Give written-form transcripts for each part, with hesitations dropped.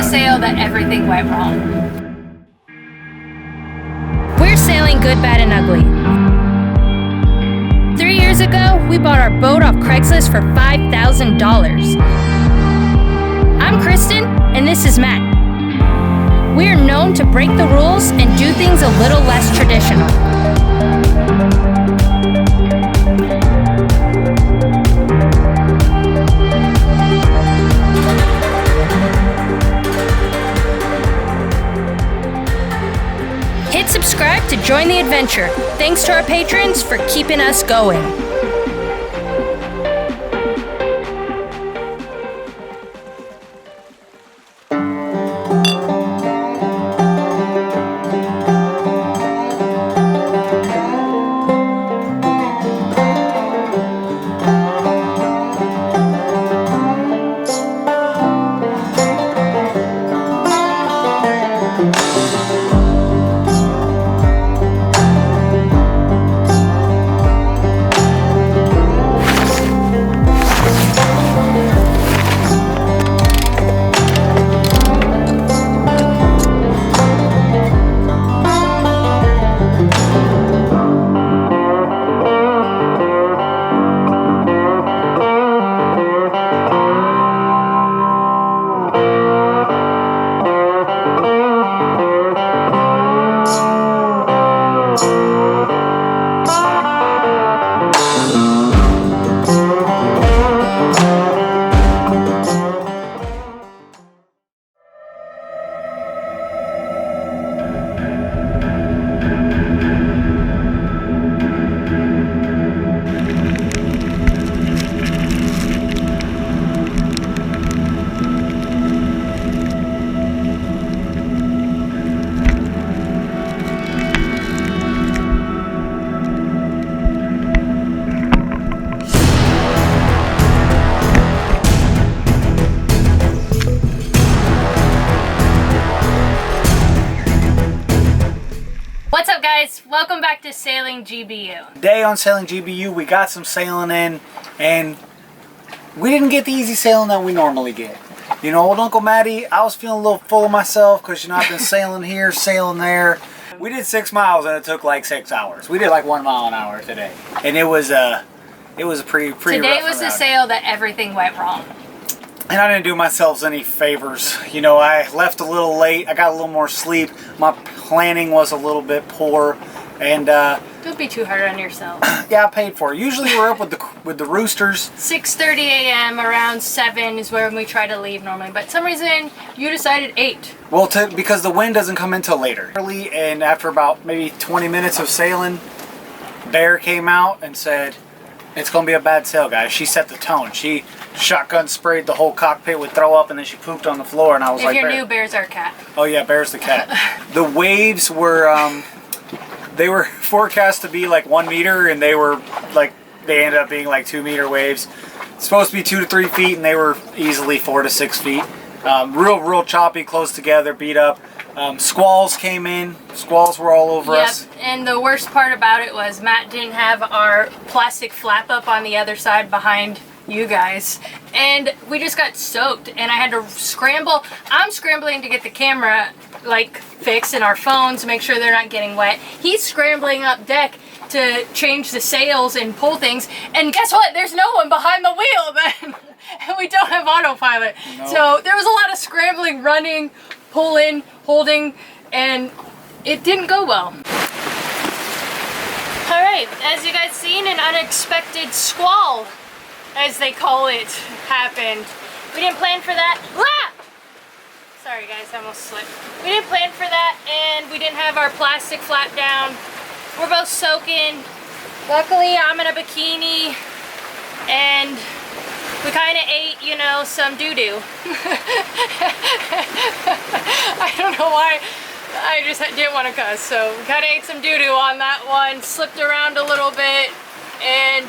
sail that everything went wrong. We're sailing good, bad, and ugly. 3 years ago, we bought our boat off Craigslist for $5,000. I'm Kristen, and this is Matt. We are known to break the rules and do things a little less traditional. Hit subscribe to join the adventure. Thanks to our patrons for keeping us going. What's up, guys? Welcome back to Sailing GBU. Today on Sailing GBU, we got some sailing in, and we didn't get the easy sailing that we normally get. You know, old Uncle Matty, I was feeling a little full of myself because, you know, I've been sailing here, sailing there. We did 6 miles and it took like 6 hours. We did like 1 mile an hour today, and it was a pretty Today rough was the route. sail that everything went wrong. And I didn't do myself any favors. You know, I left a little late. I got a little more sleep. My planning was a little bit poor, and Don't be too hard on yourself. yeah, I paid for it. Usually we're up with the roosters. 6:30 a.m. around 7 is when we try to leave normally, but for some reason you decided 8. Well, because the wind doesn't come in till later. Early, and after about maybe 20 minutes of sailing, Bear came out and said, "It's gonna be a bad sail, guys." She set the tone. She shotgun sprayed the whole cockpit with throw up, and then she pooped on the floor, and I was If like, you're Bear. new, Bear's our cat. Oh yeah, Bear's the cat. The waves were, they were forecast to be like 1 meter, and they ended up being like 2 meter waves. It's supposed to be 2 to 3 feet, and they were easily 4 to 6 feet. Real choppy, close together, beat up. Squalls came in. Squalls were all over us. Yep, and the worst part about it was Matt didn't have our plastic flap up on the other side behind you guys, and we just got soaked, and I had to scramble. I'm scrambling to get the camera like fixed and our phones, make sure they're not getting wet. He's scrambling up deck to change the sails and pull things, and guess what? There's no one behind the wheel then. And we don't have autopilot. Nope. So there was a lot of scrambling, running, pulling, holding, and it didn't go well. Alright, as you guys seen, an unexpected squall, as they call it, happened. We didn't plan for that. Ah! Sorry guys, I almost slipped. We didn't plan for that, and we didn't have our plastic flap down. We're both soaking. Luckily, I'm in a bikini, and we kind of ate, you know, some doo-doo. I don't know why. I just didn't want to cuss, so we kind of ate some doo-doo on that one, slipped around a little bit, and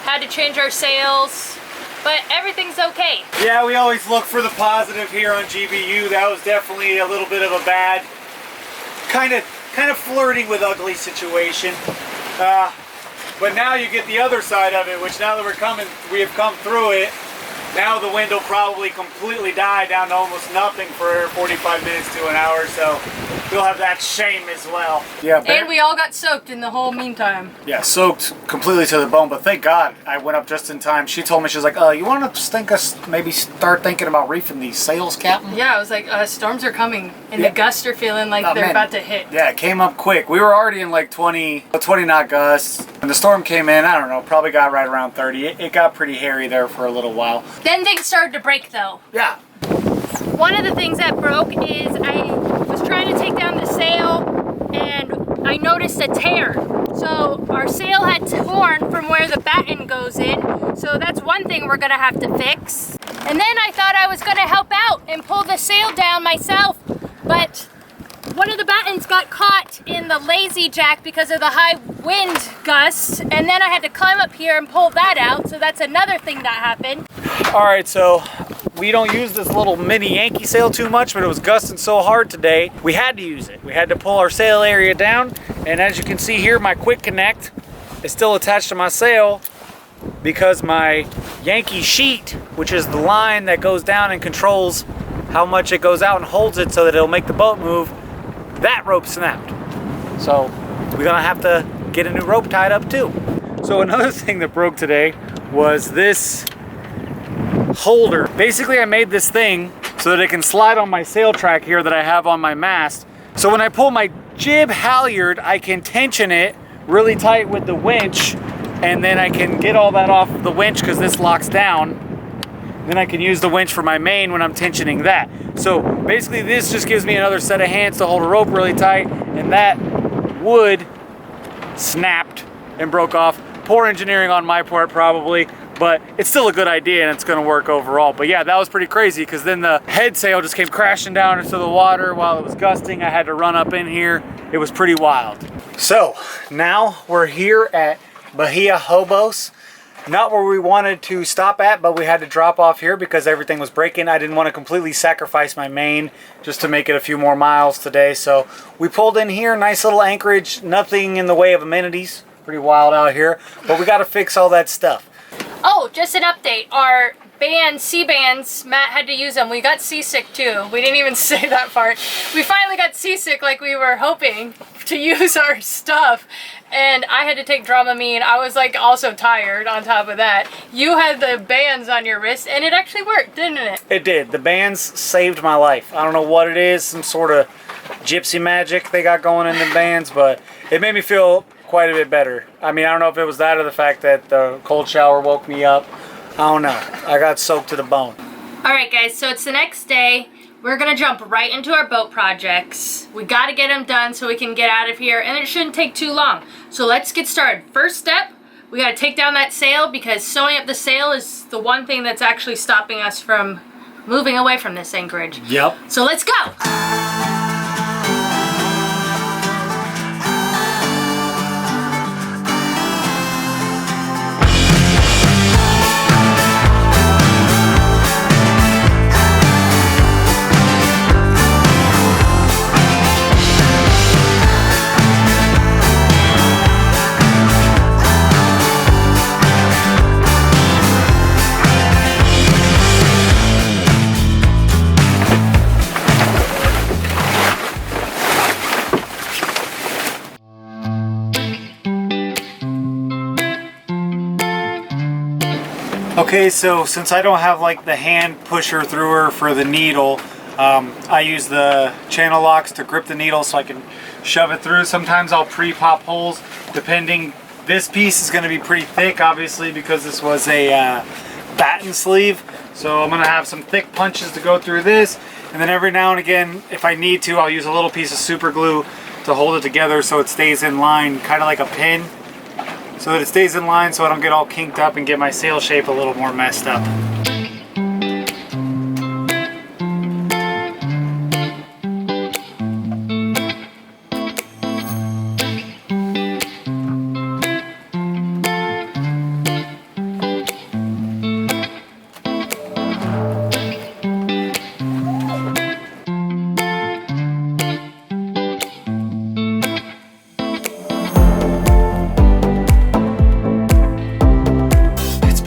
had to change our sails, but everyth's okay. Yeah, we always look for the positive here on GBU. That was definitely a little bit of a bad, kind of flirty with ugly situation. But now you get the other side of it, which now that we have come through it, Now the wind will probably completely die down to almost nothing for 45 minutes to an hour, so we'll have that shame as well. Yeah, and we all got soaked in the whole meantime. Yeah, soaked completely to the bone, but thank God I went up just in time. She told me, she was like, you want to maybe start thinking about reefing these sails, Captain? Yeah, I was like, storms are coming, and the gusts are feeling like they're about to hit. Yeah, it came up quick. We were already in like 20 knot gusts. When the storm came in, I don't know, probably got right around 30. It got pretty hairy there for a little while. Then things started to break though. Yeah. One of the things that broke is I was trying to take down the sail and I noticed a tear. So our sail had torn from where the batten goes in. So that's one thing we're gonna have to fix. And then I thought I was gonna help out and pull the sail down myself, but one of the battens got caught in the lazy jack because of the high wind gusts, and then I had to climb up here and pull that out, so that's another thing that happened. All right, so we don't use this little mini Yankee sail too much, but it was gusting so hard today, we had to use it. We had to pull our sail area down, and as you can see here, my quick connect is still attached to my sail because my Yankee sheet, which is the line that goes down and controls how much it goes out and holds it so that it'll make the boat move, that rope snapped. So we're gonna have to get a new rope tied up too. So another thing that broke today was this holder. Basically I made this thing so that it can slide on my sail track here that I have on my mast. So when I pull my jib halyard, I can tension it really tight with the winch, and then I can get all that off the winch because this locks down. Then I can use the winch for my main when I'm tensioning that. So basically this just gives me another set of hands to hold a rope really tight, and that wood snapped and broke off. Poor engineering on my part probably, but it's still a good idea and it's gonna work overall. But yeah, that was pretty crazy because then the head sail just came crashing down into the water while it was gusting. I had to run up in here. It was pretty wild. So now we're here at Bahia Hobos. Not where we wanted to stop at, but we had to drop off here because everything was breaking. I didn't want to completely sacrifice my main just to make it a few more miles today. So we pulled in here, nice little anchorage, nothing in the way of amenities. Pretty wild out here, but we got to fix all that stuff. Oh, just an update. Our bands, C-bands, Matt had to use them. We got seasick too. We didn't even say that part. We finally got seasick like we were hoping to use our stuff. And I had to take Dramamine. I was like also tired on top of that. You had the bands on your wrist and it actually worked, didn't it? It did. The bands saved my life. I don't know what it is, some sort of gypsy magic they got going in the bands, but it made me feel quite a bit better. I mean, I don't know if it was that or the fact that the cold shower woke me up. I don't know. I got soaked to the bone. All right, guys, so it's the next day. We're gonna jump right into our boat projects. We gotta get them done so we can get out of here, and it shouldn't take too long. So let's get started. First step, we gotta take down that sail because sewing up the sail is the one thing that's actually stopping us from moving away from this anchorage. Yep. So let's go. Okay, so since I don't have like the hand pusher through for the needle, I use the channel locks to grip the needle so I can shove it through. Sometimes I'll pre-pop holes depending. This piece is going to be pretty thick obviously because this was a batten sleeve. So I'm going to have some thick punches to go through this, and then every now and again if I need to I'll use a little piece of super glue to hold it together so it stays in line, kind of like a pin, so that it stays in line so I don't get all kinked up and get my sail shape a little more messed up.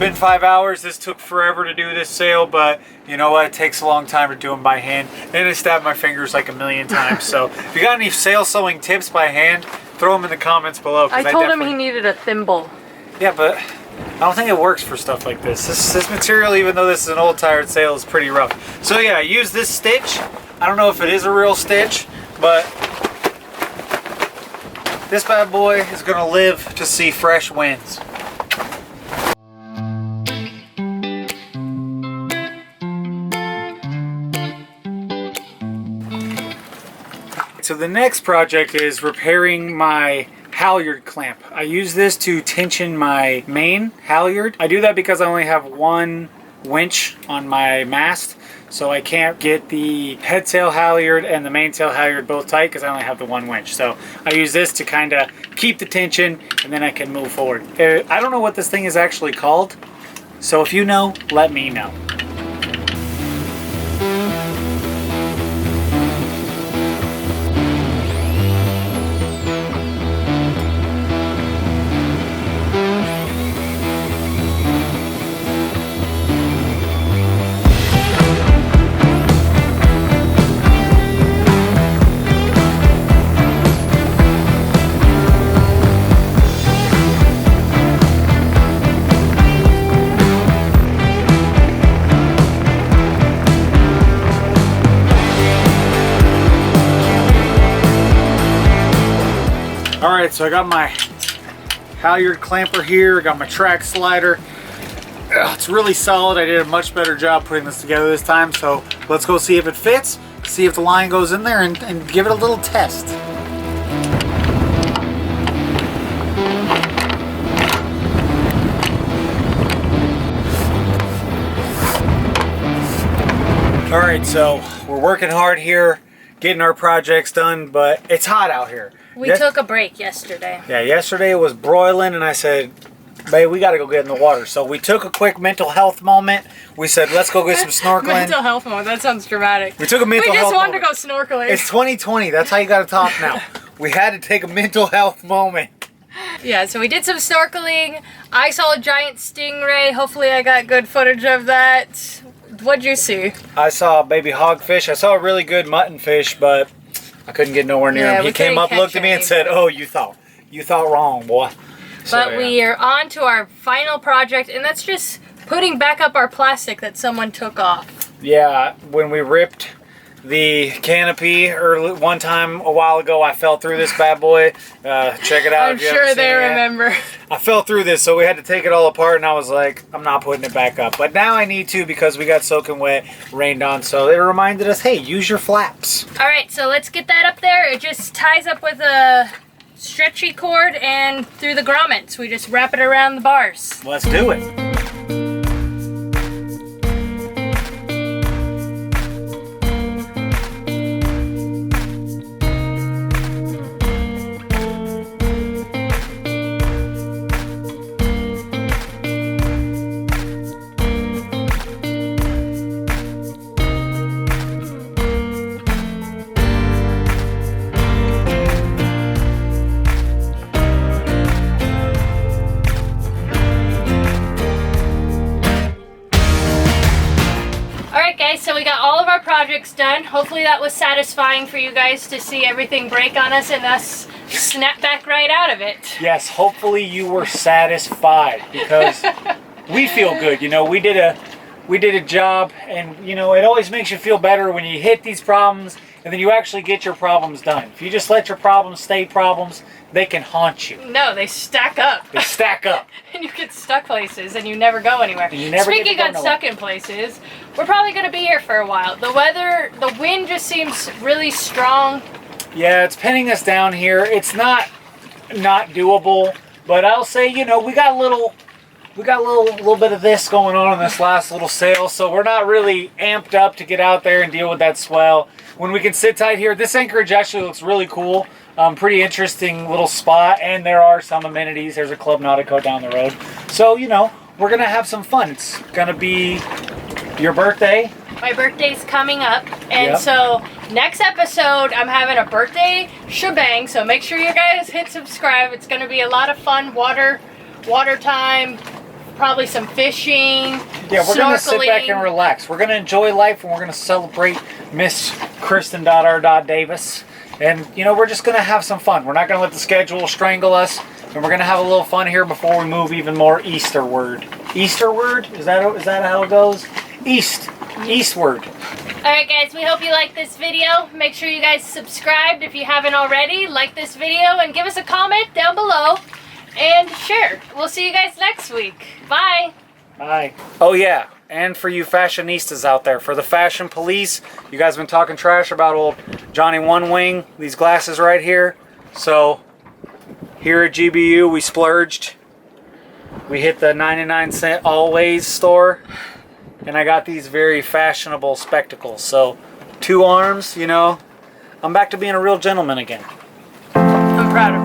been 5 hours. This took forever to do this sail, but you know what? It takes a long time to do them by hand. And I stabbed my fingers like a million times. So if you got any sail sewing tips by hand, throw them in the comments below. I told him he needed a thimble. Yeah, but I don't think it works for stuff like this. This material, even though this is an old tired sail, is pretty rough. So yeah, I use this stitch. I don't know if it is a real stitch, but this bad boy is gonna live to see fresh winds. So the next project is repairing my halyard clamp. I use this to tension my main halyard. I do that because I only have one winch on my mast, so I can't get the head sail halyard and the mainsail halyard both tight because I only have the one winch. So I use this to kind of keep the tension, and then I can move forward. I don't know what this thing is actually called, so if you know, let me know. Alright, so I got my halyard clamper here, I got my track slider. It's really solid. I did a much better job putting this together this time, so let's go see if it fits, see if the line goes in there, and give it a little test. Alright, so we're working hard here, getting our projects done, but it's hot out here. We took a break yesterday. Yeah, yesterday it was broiling, and I said, babe, we got to go get in the water. So we took a quick mental health moment. We said, let's go get some snorkeling. Mental health moment, that sounds dramatic. We took a mental health moment. We just wanted to go snorkeling. It's 2020, that's how you got to talk now. We had to take a mental health moment. Yeah, so we did some snorkeling. I saw a giant stingray. Hopefully I got good footage of that. What'd you see? I saw a baby hogfish. I saw a really good mutton fish, but I couldn't get nowhere near him. He came up, looked at me, and said, "Oh, you thought wrong, boy." So, but we are on to our final project, and that's just putting back up our plastic that someone took off. Yeah, when we ripped the canopy one time a while ago, I fell through this bad boy. Check it out. I'm sure they remember. I fell through this, so we had to take it all apart, and I was like, I'm not putting it back up. But now I need to because we got soaking wet, rained on, so it reminded us, hey, use your flaps. All right, so let's get that up there. It just ties up with a stretchy cord and through the grommets. We just wrap it around the bars. Let's do it. So we got all of our projects done. Hopefully that was satisfying for you guys to see everything break on us and us snap back right out of it. Yes, hopefully you were satisfied because we feel good. You know, we did a job, and you know, it always makes you feel better when you hit these problems and then you actually get your problems done. If you just let your problems stay problems, they can haunt you. No, they stack up. They stack up. And you get stuck places and you never go anywhere. Speaking of stuck in places, we're probably going to be here for a while. The weather, the wind just seems really strong. Yeah, it's pinning us down here. It's not doable, but I'll say, you know, we got a little bit of this going on in this last little sail, so we're not really amped up to get out there and deal with that swell. When we can sit tight here, this anchorage actually looks really cool. Pretty interesting little spot, and there are some amenities. There's a Club Nautico down the road. So, you know, we're going to have some fun. It's going to be your birthday. My birthday's coming up, and yep. So next episode, I'm having a birthday shebang, so make sure you guys hit subscribe. It's going to be a lot of fun, water time, probably some fishing, Yeah, we're gonna sit back snorkeling. and relax. We're gonna enjoy life, and we're gonna celebrate Miss Kristen.R.Davis. And you know, we're just gonna have some fun. We're not gonna let the schedule strangle us, and we're gonna have a little fun here before we move even more easterward. Easterward? Is that how it goes? Eastward. Alright guys, we hope you liked this video. Make sure you guys subscribed if you haven't already. Like this video and give us a comment down below. And share. We'll see you guys next week. Bye. Bye. Oh yeah, and for you fashionistas out there, for the fashion police, you guys been talking trash about old Johnny One Wing, these glasses right here. So here at GBU, we splurged. We hit the 99-cent always store, and I got these very fashionable spectacles. So 2 arms, you know, I'm back to being a real gentleman again. I'm proud of